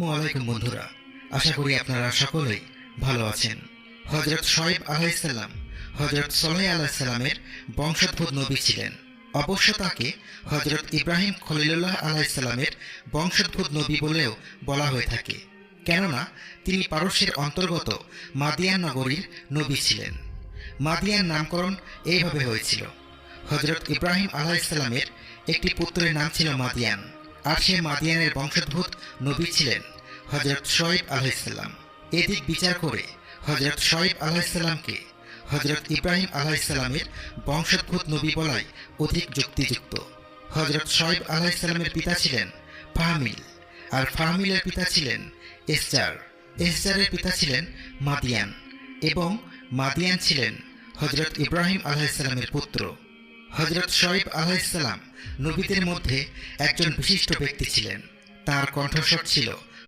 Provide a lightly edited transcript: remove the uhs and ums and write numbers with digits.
ওয়ালাইকুম বন্ধুরা, আশা করি আপনারা সকলেই ভালো আছেন। হযরত শুআয়ব আলাইহিস সালাম হযরত সালেহ আলাইহিস সালামের বংশোদ্ভূত নবী ছিলেন। অবশ্য তাকে হযরত ইব্রাহিম খলিলুল্লাহ আলাইহিস সালামের বংশোদ্ভূত নবী বলেও বলা হয়ে থাকে, কেননা তিনি পারস্যের অন্তর্গত মাদিয়ান নগরীর নবী ছিলেন। মাদিয়ান নামকরণ এইভাবে হয়েছিল, হযরত ইব্রাহিম আলাইহিস সালামের একটি পুত্রের নাম ছিল মাদিয়ান, আর সে মাদিয়ানের বংশোদ্ভূত নবী ছিলেন হযরত শুআয়ব আলাইহিস সালাম। এদিক বিচার করে হযরত শুআয়ব আলাইহিস সালামকে হযরত ইব্রাহিম আলাইহিস সালামের বংশোদ্ভূত নবী বলাই অধিক যুক্তিযুক্ত। হযরত শুআয়ব আলাইহিস সালামের পিতা ছিলেন ফাহমিল, আর ফাহমিলের পিতা ছিলেন এসজার। এসজারের পিতা ছিলেন মাদিয়ান, এবং মাদিয়ান ছিলেন হযরত ইব্রাহিম আলাইহিস সালামের পুত্র। হযরত শুআয়ব আলাইহিস সালাম নবীদের মধ্যে একজন বিশিষ্ট ব্যক্তি ছিলেন। তার কণ্ঠস্বর ছিল